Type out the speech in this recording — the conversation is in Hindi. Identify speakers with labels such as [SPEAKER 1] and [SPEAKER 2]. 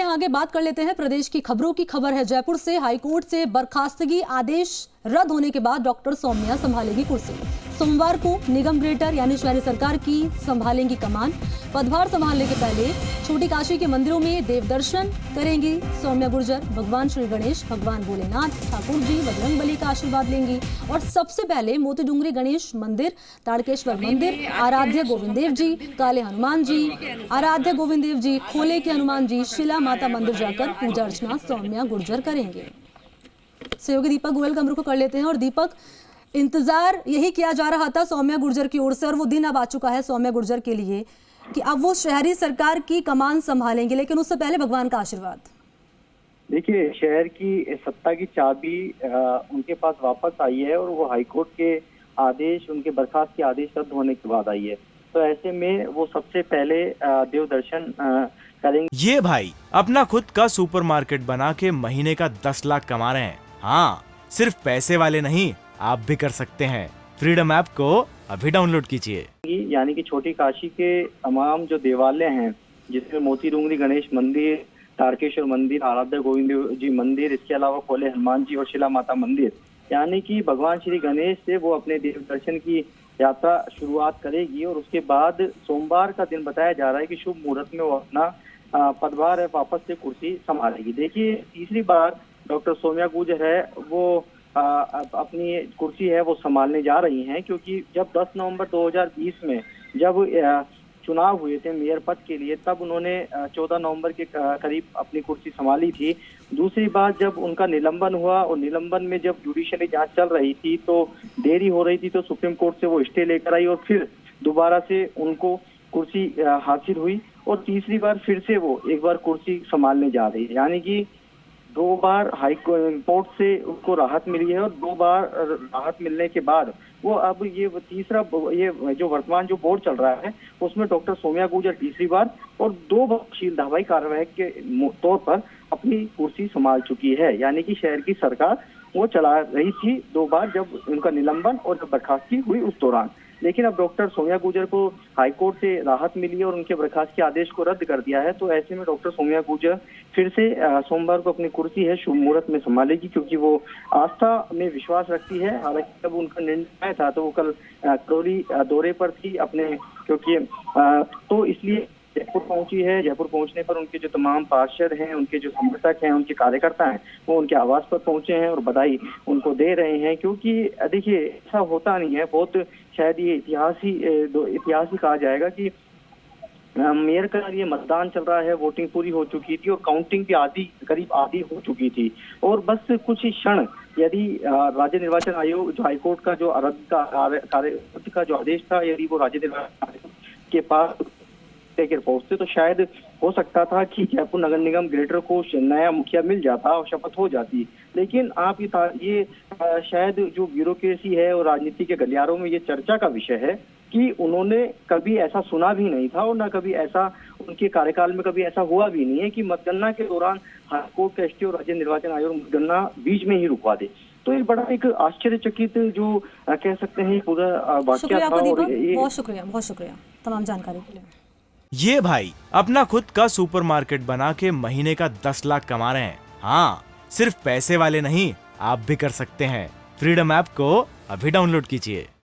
[SPEAKER 1] हैं आगे, बात कर लेते हैं प्रदेश की खबरों की। खबर है जयपुर से। हाईकोर्ट से बर्खास्तगी आदेश रद्द होने के बाद डॉक्टर सौम्या संभालेगी कुर्सी। सोमवार को निगम ग्रेटर यानी शहरी सरकार की संभालेंगी कमान। पदभार संभालने के पहले छोटी काशी के मंदिरों में देव दर्शन करेंगी सौम्या गुर्जर। भगवान श्री गणेश, भगवान भोलेनाथ, ठाकुर जी, बजरंगबली का आशीर्वाद लेंगी और सबसे पहले मोतीडूंगरी गणेश मंदिर, ताड़केश्वर मंदिर, आराध्य गोविंद देव जी, काले हनुमान जी, आराध्य गोविंद देव जी, खोले के हनुमान जी, शिला माता मंदिर जाकर पूजा अर्चना सौम्या गुर्जर करेंगे। सहयोगी दीपक गोयल का रुख कर लेते हैं। और दीपक, इंतजार यही किया जा रहा था सौम्या गुर्जर की ओर से और वो दिन अब आ चुका है सौम्या गुर्जर के लिए कि अब वो शहरी सरकार की कमान संभालेंगे, लेकिन उससे पहले भगवान का आशीर्वाद।
[SPEAKER 2] देखिए, शहर की सत्ता की चाबी उनके पास वापस आई है और वो हाईकोर्ट के आदेश, उनके बर्खास्त के आदेश रद्द होने के बाद आई है। तो ऐसे में वो सबसे पहले देव दर्शन करेंगे।
[SPEAKER 3] ये भाई अपना खुद का सुपरमार्केट बना के महीने का 10 लाख कमा रहे हैं। हाँ, सिर्फ पैसे वाले नहीं, आप भी कर सकते हैं। फ्रीडम ऐप को अभी डाउनलोड कीजिए।
[SPEAKER 2] यानी कि छोटी काशी के तमाम जो देवालय हैं, जिसमें मोतीडूंगरी गणेश मंदिर, तारकेश्वर मंदिर, आराध्य गोविंद जी मंदिर, इसके अलावा खोले हनुमान जी और शिला माता मंदिर, यानी कि भगवान श्री गणेश से वो अपने देव दर्शन की यात्रा शुरुआत करेगी। और उसके बाद सोमवार का दिन बताया जा रहा है कि शुभ मुहूर्त में वो अपना पदभार है वापस से कुर्सी संभालेगी। देखिए, तीसरी बार डॉक्टर सौम्या गुर्जर है वो अपनी कुर्सी है वो संभालने जा रही हैं, क्योंकि जब 10 नवंबर 2020 में जब चुनाव हुए थे मेयर पद के लिए, तब उन्होंने 14 नवंबर के करीब अपनी कुर्सी संभाली थी। दूसरी बार जब उनका निलंबन हुआ और निलंबन में जब जुडिशियरी जांच चल रही थी तो देरी हो रही थी, तो सुप्रीम कोर्ट से वो स्टे लेकर आई और फिर दोबारा से उनको कुर्सी हासिल हुई और तीसरी बार फिर से वो एक बार कुर्सी संभालने जा रही है। यानी कि 2 बार हाई कोर्ट से उसको राहत मिली है और 2 बार राहत मिलने के बाद वो अब ये तीसरा, ये जो वर्तमान जो बोर्ड चल रहा है उसमें डॉक्टर सौम्या गुर्जर तीसरी बार और 2 बार धारावाहिक कार्यवाही के तौर पर अपनी कुर्सी संभाल चुकी है। यानी कि शहर की सरकार वो चला रही थी 2 बार, जब उनका निलंबन और जब बर्खास्तगी हुई उस दौरान। लेकिन अब डॉक्टर सौम्या गुर्जर को हाईकोर्ट से राहत मिली और उनके बर्खास्त के आदेश को रद्द कर दिया है। तो ऐसे में डॉक्टर सौम्या गुर्जर फिर से सोमवार को अपनी कुर्सी है शुभ मुहूर्त में संभालेगी, क्योंकि वो आस्था में विश्वास रखती है। हालांकि जब उनका निर्णय था तो वो कल करौली दौरे पर थी अपने, क्योंकि तो इसलिए जयपुर पहुंची है। जयपुर पहुंचने पर उनके जो तमाम पार्षद हैं, उनके जो समर्थक हैं, उनके कार्यकर्ता हैं, वो उनके आवास पर पहुंचे हैं और बधाई उनको दे रहे हैं। क्योंकि देखिए, ऐसा होता नहीं है, बहुत शायद ये इतिहास ही कहा जाएगा कि मेयर का ये मतदान चल रहा है, वोटिंग पूरी हो चुकी थी और काउंटिंग भी करीब आधी हो चुकी थी और बस कुछ ही क्षण यदि राज्य निर्वाचन आयोग जो हाईकोर्ट का जो रद्द का जो आदेश था, यदि वो राज्य निर्वाचन आयोग के पास पहुंचते तो शायद हो सकता था कि जयपुर नगर निगम ग्रेटर को नया मुखिया मिल जाता और शपथ हो जाती। लेकिन आप ये शायद जो ब्यूरोक्रेसी है और राजनीति के गलियारों में ये चर्चा का विषय है कि उन्होंने कभी ऐसा सुना भी नहीं था और ना कभी ऐसा उनके कार्यकाल में कभी ऐसा हुआ भी नहीं है कि मतगणना के दौरान हाईकोर्ट का एसटी और राज्य निर्वाचन आयोग मतगणना बीच में ही रुकवा दे। तो ये बड़ा एक आश्चर्यचकित जो कह सकते हैं पूरा वाकया था।
[SPEAKER 1] बहुत शुक्रिया तमाम जानकारी के लिए।
[SPEAKER 3] ये भाई अपना खुद का सुपरमार्केट बना के महीने का 10 लाख कमा रहे हैं। हाँ, सिर्फ पैसे वाले नहीं, आप भी कर सकते हैं। फ्रीडम ऐप को अभी डाउनलोड कीजिए।